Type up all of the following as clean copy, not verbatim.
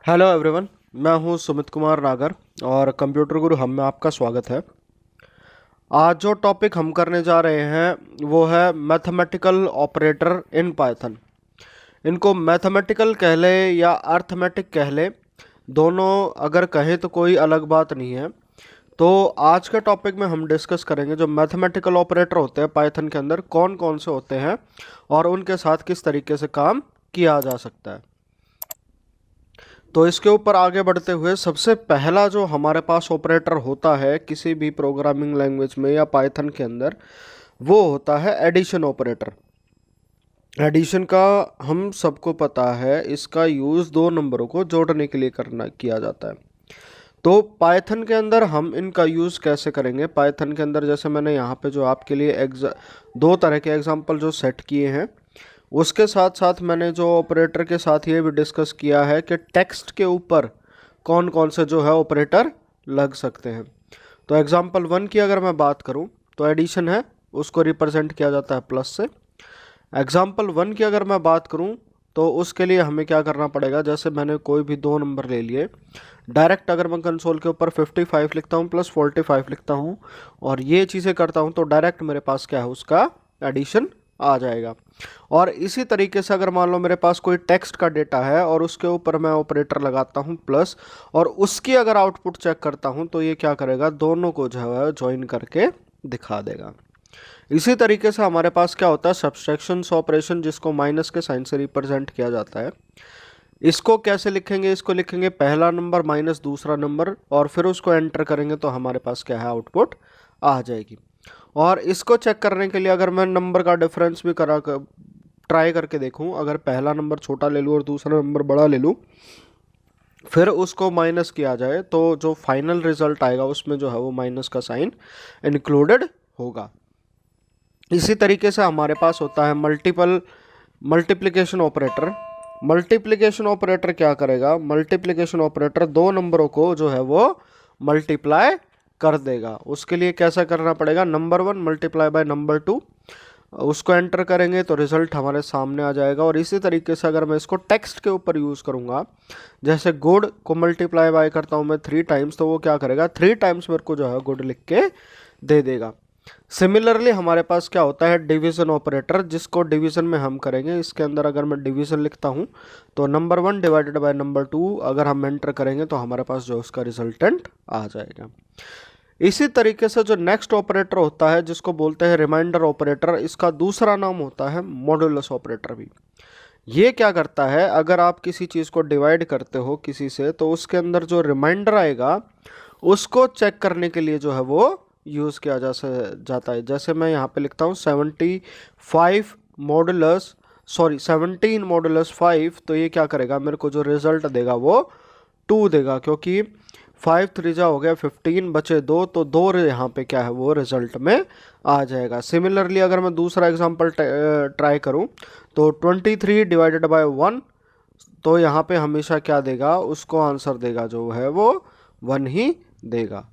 Hello everyone. मैं हूं सुमित कुमार नागर और कंप्यूटर गुरु हम में आपका स्वागत है। आज जो टॉपिक हम करने जा रहे हैं वो है मैथमेटिकल ऑपरेटर इन पाइथन। इनको मैथमेटिकल कह ले या अर्थमेटिक कह ले, दोनों अगर कहें तो कोई अलग बात नहीं है। तो आज के टॉपिक में हम डिस्कस करेंगे जो मैथमेटिकल ऑपरेटर होते हैं पाइथन के अंदर कौन कौन से होते हैं और उनके साथ किस तरीके से काम किया जा सकता है। तो इसके ऊपर आगे बढ़ते हुए सबसे पहला जो हमारे पास ऑपरेटर होता है किसी भी प्रोग्रामिंग लैंग्वेज में या पाइथन के अंदर, वो होता है एडिशन ऑपरेटर। एडिशन का हम सबको पता है, इसका यूज़ दो नंबरों को जोड़ने के लिए किया जाता है। तो पाइथन के अंदर हम इनका यूज़ कैसे करेंगे। पाइथन के अंदर जैसे मैंने यहाँ पे जो आपके लिए दो तरह के एग्जांपल जो सेट किए हैं, उसके साथ साथ मैंने जो ऑपरेटर के साथ ये भी डिस्कस किया है कि टेक्स्ट के ऊपर कौन कौन से जो है ऑपरेटर लग सकते हैं। तो एग्जांपल 1 की अगर मैं बात करूं तो एडिशन है, उसको रिप्रेजेंट किया जाता है प्लस से। एग्जांपल 1 की अगर मैं बात करूं तो उसके लिए हमें क्या करना पड़ेगा, जैसे मैंने कोई भी दो नंबर ले लिए, डायरेक्ट अगर मैं कंसोल के ऊपर 55 लिखता हूँ प्लस 45 लिखता हूँ और ये चीज़ें करता हूँ तो डायरेक्ट मेरे पास क्या है, उसका एडिशन आ जाएगा। और इसी तरीके से अगर मान लो मेरे पास कोई टेक्स्ट का डेटा है और उसके ऊपर मैं ऑपरेटर लगाता हूँ प्लस, और उसकी अगर आउटपुट चेक करता हूँ तो ये क्या करेगा, दोनों को जो है ज्वाइन करके दिखा देगा। इसी तरीके से हमारे पास क्या होता है, सब्सट्रैक्शन ऑपरेशन, जिसको माइनस के साइन से रिप्रेजेंट किया जाता है। इसको कैसे लिखेंगे, इसको लिखेंगे पहला नंबर माइनस दूसरा नंबर और फिर उसको एंटर करेंगे तो हमारे पास क्या है, आउटपुट आ जाएगी। और इसको चेक करने के लिए अगर मैं नंबर का डिफरेंस भी ट्राई करके देखूं, अगर पहला नंबर छोटा ले लूं और दूसरा नंबर बड़ा ले लूं, फिर उसको माइनस किया जाए तो जो फाइनल रिजल्ट आएगा उसमें जो है वो माइनस का साइन इंक्लूडेड होगा। इसी तरीके से हमारे पास होता है मल्टीप्लिकेशन ऑपरेटर। मल्टीप्लिकेशन ऑपरेटर क्या करेगा, मल्टीप्लिकेशन ऑपरेटर दो नंबरों को जो है वो मल्टीप्लाई कर देगा। उसके लिए कैसा करना पड़ेगा, नंबर 1 मल्टीप्लाई बाय नंबर 2, उसको एंटर करेंगे तो रिजल्ट हमारे सामने आ जाएगा। और इसी तरीके से अगर मैं इसको टेक्स्ट के ऊपर यूज़ करूँगा, जैसे गुड को मल्टीप्लाई बाय करता हूँ मैं 3 टाइम्स, तो वो क्या करेगा, 3 टाइम्स मेरे को जो है गुड लिख के दे देगा। सिमिलरली हमारे पास क्या होता है, डिवीजन ऑपरेटर, जिसको डिवीजन में हम करेंगे। इसके अंदर अगर मैं डिवीजन लिखता हूँ तो नंबर 1 डिवाइडेड बाय नंबर 2 अगर हम एंटर करेंगे तो हमारे पास जो उसका रिजल्टेंट आ जाएगा। इसी तरीके से जो नेक्स्ट ऑपरेटर होता है जिसको बोलते हैं रिमाइंडर ऑपरेटर, इसका दूसरा नाम होता है मॉड्यूलस ऑपरेटर भी। ये क्या करता है, अगर आप किसी चीज़ को डिवाइड करते हो किसी से तो उसके अंदर जो रिमाइंडर आएगा उसको चेक करने के लिए जो है वो यूज़ किया जाता है। जैसे मैं यहाँ पे लिखता हूँ 17 मॉडुलस 5, तो ये क्या करेगा, मेरे को जो रिजल्ट देगा वो 2 देगा, क्योंकि 5 3 जा हो गया 15, बचे 2, तो 2 यहाँ पे क्या है वो रिजल्ट में आ जाएगा। सिमिलरली अगर मैं दूसरा एग्जांपल ट्राई करूँ तो 23 डिवाइडेड बाय 1, तो यहाँ पे हमेशा क्या देगा, उसको आंसर देगा जो है वो 1 ही देगा।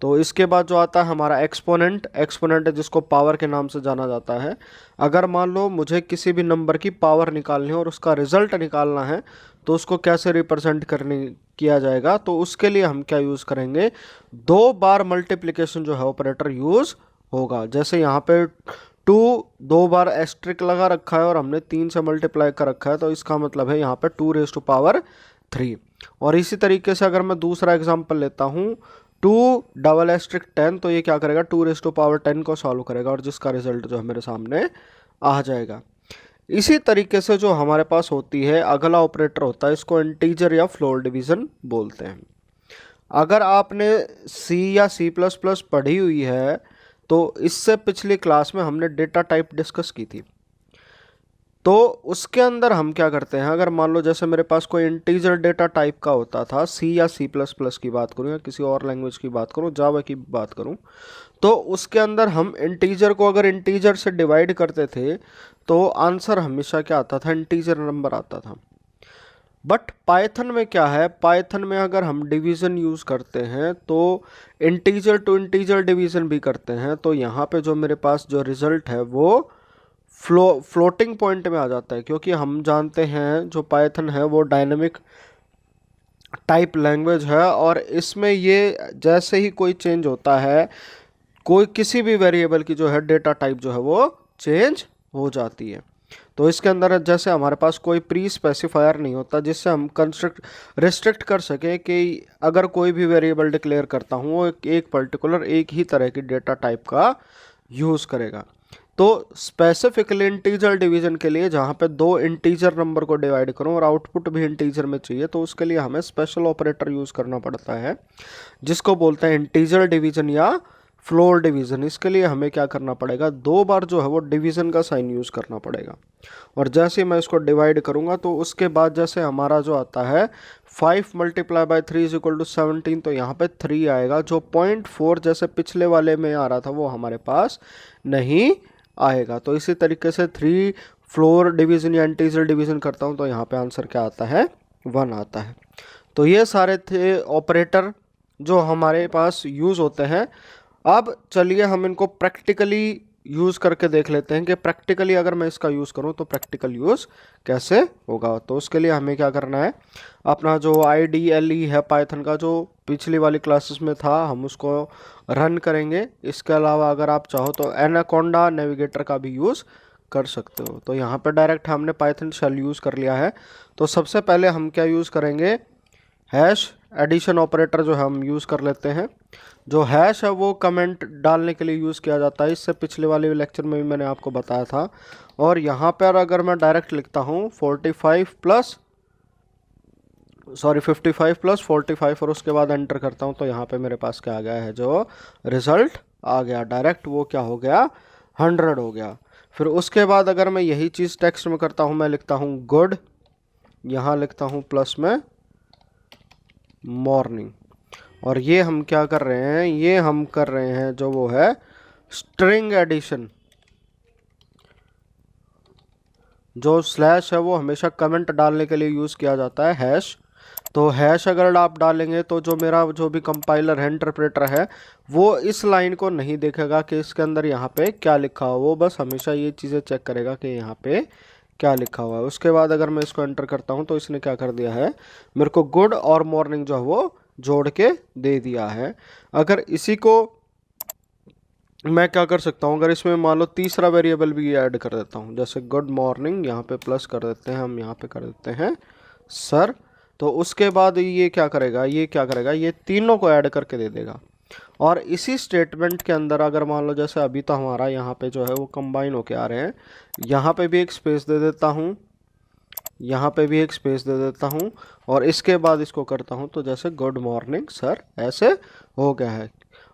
तो इसके बाद जो आता है हमारा एक्सपोनेंट। एक्सपोनेंट जिसको पावर के नाम से जाना जाता है। अगर मान लो मुझे किसी भी नंबर की पावर निकालनी है और उसका रिजल्ट निकालना है तो उसको कैसे रिप्रेजेंट किया जाएगा, तो उसके लिए हम क्या यूज़ करेंगे, 2 बार मल्टीप्लिकेशन जो है ऑपरेटर यूज़ होगा। जैसे यहाँ पे 2 2 बार एस्ट्रिक लगा रखा है और हमने 3 से मल्टीप्लाई कर रखा है, तो इसका मतलब है यहाँ पे 2 रेज़ टू पावर 3। और इसी तरीके से अगर मैं दूसरा एग्जाम्पल लेता हूँ 2 डबल एस्ट्रिक 10, तो ये क्या करेगा, 2 रेज़ टू पावर 10 को सॉल्व करेगा और जिसका रिजल्ट जो है मेरे सामने आ जाएगा। इसी तरीके से जो हमारे पास होती है अगला ऑपरेटर होता है, इसको इंटीजर या फ्लोर डिवीजन बोलते हैं। अगर आपने सी या सी प्लस प्लस पढ़ी हुई है तो इससे पिछली क्लास में हमने डेटा टाइप डिस्कस की थी। तो उसके अंदर हम क्या करते हैं, अगर मान लो जैसे मेरे पास कोई इंटीजर डेटा टाइप का होता था, सी या सी प्लस प्लस की बात करूँ या किसी और लैंग्वेज की बात करूँ, जावा की बात करूँ, तो उसके अंदर हम इंटीजर को अगर इंटीजर से डिवाइड करते थे तो आंसर हमेशा क्या आता था, इंटीजर नंबर आता था। बट पाइथन में क्या है, पाइथन में अगर हम डिवीज़न यूज़ करते हैं तो इंटीजर टू इंटीजर डिवीज़न भी करते हैं, तो यहाँ पे जो मेरे पास जो रिज़ल्ट है वो फ्लोटिंग पॉइंट में आ जाता है, क्योंकि हम जानते हैं जो पाइथन है वो डायनेमिक टाइप लैंग्वेज है, और इसमें ये जैसे ही कोई चेंज होता है, कोई किसी भी वेरिएबल की जो है डेटा टाइप जो है वो चेंज हो जाती है। तो इसके अंदर जैसे हमारे पास कोई प्री स्पेसिफायर नहीं होता जिससे हम रिस्ट्रिक्ट कर सकें कि अगर कोई भी वेरिएबल डिक्लेयर करता हूँ वो एक पर्टिकुलर एक ही तरह की डेटा टाइप का यूज़ करेगा। तो स्पेसिफिकली इंटीजर डिवीजन के लिए जहाँ पे दो इंटीजर नंबर को डिवाइड करूँ और आउटपुट भी इंटीजर में चाहिए, तो उसके लिए हमें स्पेशल ऑपरेटर यूज़ करना पड़ता है जिसको बोलते हैं इंटीजर डिवीजन या फ्लोर डिवीजन। इसके लिए हमें क्या करना पड़ेगा, 2 बार जो है वो डिवीजन का साइन यूज़ करना पड़ेगा। और जैसे मैं इसको डिवाइड करूँगा तो उसके बाद जैसे हमारा जो आता है 5 × 3 = 17, तो यहाँ पे 3 आएगा। जो 0.4 जैसे पिछले वाले में आ रहा था वो हमारे पास नहीं आएगा। तो इसी तरीके से 3 फ्लोर डिवीज़न या इंटीजर डिवीज़न करता हूँ तो यहाँ पे आंसर क्या आता है, 1 आता है। तो ये सारे थे ऑपरेटर जो हमारे पास यूज़ होते हैं। अब चलिए हम इनको प्रैक्टिकली यूज़ करके देख लेते हैं कि प्रैक्टिकली अगर मैं इसका यूज़ करूँ तो प्रैक्टिकल यूज़ कैसे होगा। तो उसके लिए हमें क्या करना है, अपना जो IDLE है पाइथन का जो पिछली वाली क्लासेस में था हम उसको रन करेंगे। इसके अलावा अगर आप चाहो तो एनाकोंडा नेविगेटर का भी यूज़ कर सकते हो। तो यहाँ पे डायरेक्ट हमने पाइथन शेल यूज़ कर लिया है। तो सबसे पहले हम क्या यूज़ करेंगे, हैश एडिशन ऑपरेटर जो हम यूज़ कर लेते हैं। जो हैश है वो कमेंट डालने के लिए यूज़ किया जाता है, इससे पिछले वाले लेक्चर में भी मैंने आपको बताया था। और यहाँ पर अगर मैं डायरेक्ट लिखता हूँ 55 + 45 और उसके बाद एंटर करता हूँ तो यहाँ पे मेरे पास क्या आ गया है, जो रिज़ल्ट आ गया डायरेक्ट वो क्या हो गया, 100 हो गया। फिर उसके बाद अगर मैं यही चीज़ टेक्स्ट में करता हूँ, मैं लिखता हूँ गुड, यहाँ लिखता हूँ प्लस में मॉर्निंग, और ये हम क्या कर रहे हैं, ये हम कर रहे हैं जो वो है स्ट्रिंग एडिशन। जो स्लैश है वो हमेशा कमेंट डालने के लिए यूज़ किया जाता है, हैश। तो हैश अगर आप डालेंगे तो जो मेरा जो भी कंपाइलर है, इंटरप्रेटर है, वो इस लाइन को नहीं देखेगा कि इसके अंदर यहाँ पे क्या लिखा हुआ, वो बस हमेशा ये चीज़ें चेक करेगा कि यहाँ पे क्या लिखा हुआ है। उसके बाद अगर मैं इसको एंटर करता हूँ तो इसने क्या कर दिया है, मेरे को गुड और मॉर्निंग जो है वो जोड़ के दे दिया है। अगर इसी को मैं क्या कर सकता हूँ, अगर इसमें मान लो तीसरा वेरिएबल भी ऐड कर देता हूँ, जैसे गुड मॉर्निंग, यहाँ पे प्लस कर देते हैं हम, यहाँ पे कर देते हैं सर, तो उसके बाद ये क्या करेगा, ये क्या करेगा, ये तीनों को ऐड करके दे देगा। और इसी स्टेटमेंट के अंदर अगर मान लो जैसे अभी तो हमारा यहाँ पे जो है वो कंबाइन होके आ रहे हैं, यहाँ पे भी एक स्पेस दे देता हूँ, यहाँ पे भी एक स्पेस दे देता हूँ, और इसके बाद इसको करता हूँ तो जैसे गुड मॉर्निंग सर ऐसे हो गया है।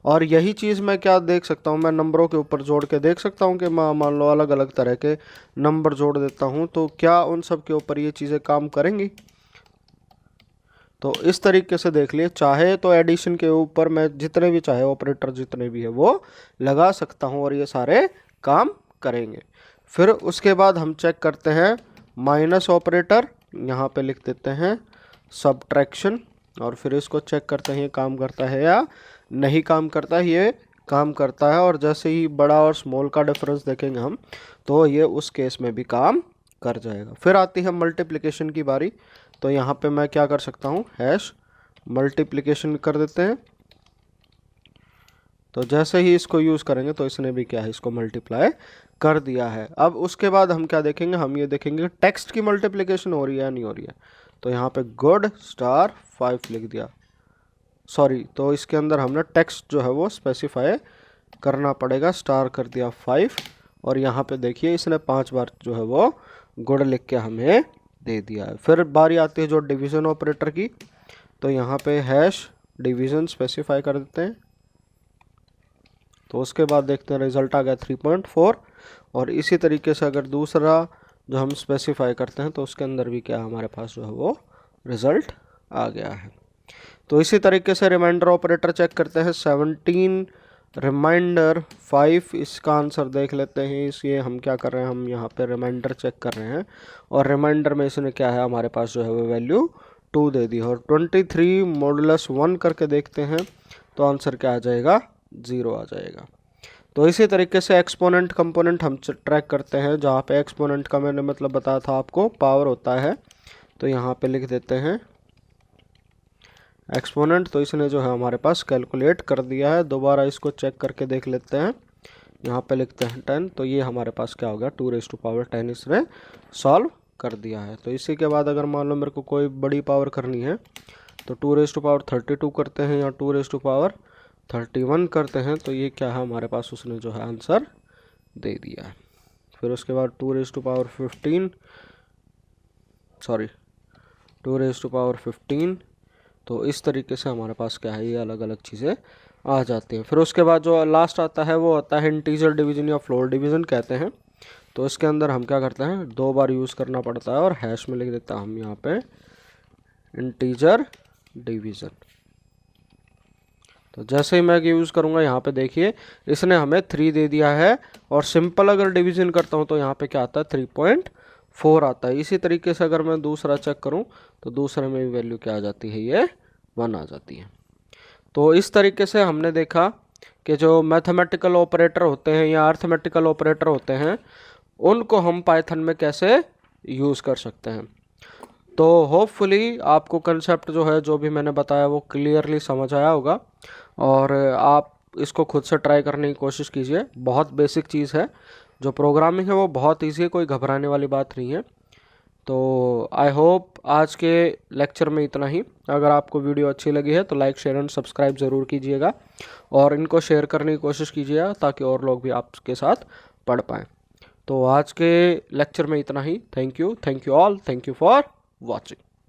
और यही चीज़ मैं क्या देख सकता हूँ, मैं नंबरों के ऊपर जोड़ के देख सकता हूँ कि मैं मान लो अलग अलग तरह के नंबर जोड़ देता हूँ तो क्या उन सब के ऊपर ये चीज़ें काम करेंगी। तो इस तरीके से देख लिए, चाहे तो एडिशन के ऊपर मैं जितने भी चाहे ऑपरेटर जितने भी है वो लगा सकता हूँ और ये सारे काम करेंगे। फिर उसके बाद हम चेक करते हैं माइनस ऑपरेटर, यहाँ पे लिख देते हैं सब्ट्रैक्शन, और फिर इसको चेक करते हैं ये काम करता है या नहीं काम करता है। ये काम करता है, और जैसे ही बड़ा और स्मॉल का डिफरेंस देखेंगे हम तो ये उस केस में भी काम कर जाएगा। फिर आती है मल्टीप्लिकेशन की बारी, तो यहाँ पे मैं क्या कर सकता हूँ, हैश मल्टीप्लिकेशन कर देते हैं। तो जैसे ही इसको यूज़ करेंगे तो इसने भी क्या है, इसको मल्टीप्लाई कर दिया है। अब उसके बाद हम क्या देखेंगे, हम ये देखेंगे टेक्स्ट की मल्टीप्लिकेशन हो रही है या नहीं हो रही है। तो यहाँ पे गुड स्टार 5 लिख दिया, सॉरी, तो इसके अंदर हमने टेक्स्ट जो है वो स्पेसिफाई करना पड़ेगा, स्टार कर दिया 5, और यहाँ पे देखिए इसने 5 बार जो है वो गुड लिख के हमें दे दिया है। फिर बारी आती है जो डिवीज़न ऑपरेटर की, तो यहाँ पे हैश डिवीज़न स्पेसिफाई कर देते हैं। तो उसके बाद देखते हैं रिज़ल्ट आ गया 3.4, और इसी तरीके से अगर दूसरा जो हम स्पेसिफाई करते हैं तो उसके अंदर भी क्या हमारे पास जो है वो रिज़ल्ट आ गया है। तो इसी तरीके से रिमाइंडर ऑपरेटर चेक करते हैं, 17 रिमाइंडर 5, इसका आंसर देख लेते हैं। इसलिए हम क्या कर रहे हैं, हम यहाँ पे रिमाइंडर चेक कर रहे हैं, और रिमाइंडर में इसने क्या है हमारे पास जो है वो वैल्यू 2 दे दी, और 23 मॉडुलस 1 करके देखते हैं तो आंसर क्या आ जाएगा, 0 आ जाएगा। तो इसी तरीके से एक्सपोनेंट कंपोनेंट हम ट्रैक करते हैं, जहाँ पे एक्सपोनेंट का मैंने मतलब बताया था आपको पावर होता है। तो यहाँ पे लिख देते हैं एक्सपोनेंट, तो इसने जो है हमारे पास कैलकुलेट कर दिया है। दोबारा इसको चेक करके देख लेते हैं। यहाँ पे लिखते हैं 10, तो ये हमारे पास क्या हो गया 2⁻10 इसने सॉल्व कर दिया है। तो इसी के बाद अगर मान लो मेरे को कोई बड़ी पावर करनी है तो 2⁻32 करते हैं या 2⁻31 करते हैं, तो ये क्या है हमारे पास उसने जो है आंसर दे दिया है। फिर उसके बाद 2⁻15, तो इस तरीके से हमारे पास क्या है ये अलग अलग चीज़ें आ जाती हैं। फिर उसके बाद जो लास्ट आता है वो आता है इंटीजर डिवीजन या फ्लोर डिवीजन कहते हैं। तो इसके अंदर हम क्या करते हैं 2 बार यूज़ करना पड़ता है और हैश में लिख देता हम यहाँ पे इंटीजर डिवीजन। तो जैसे ही मैं यूज़ करूँगा यहाँ पे देखिए इसने हमें 3 दे दिया है, और सिंपल अगर डिवीजन करता हूँ तो यहाँ पे क्या आता है 3.4 आता है। इसी तरीके से अगर मैं दूसरा चेक करूँ तो दूसरे में भी वैल्यू क्या आ जाती है, ये 1 आ जाती है। तो इस तरीके से हमने देखा कि जो मैथमेटिकल ऑपरेटर होते हैं या अर्थमेटिकल ऑपरेटर होते हैं उनको हम पाइथन में कैसे यूज़ कर सकते हैं। तो होपफुली आपको कंसेप्ट जो है जो भी मैंने बताया वो क्लियरली समझ आया होगा, और आप इसको खुद से ट्राई करने की कोशिश कीजिए। बहुत बेसिक चीज़ है, जो प्रोग्रामिंग है वो बहुत ईजी है, कोई घबराने वाली बात नहीं है। तो आई होप आज के लेक्चर में इतना ही। अगर आपको वीडियो अच्छी लगी है तो लाइक शेयर एंड सब्सक्राइब ज़रूर कीजिएगा, और इनको शेयर करने की कोशिश कीजिएगा ताकि और लोग भी आपके साथ पढ़ पाएँ। तो आज के लेक्चर में इतना ही। Thank you all, thank you for watching।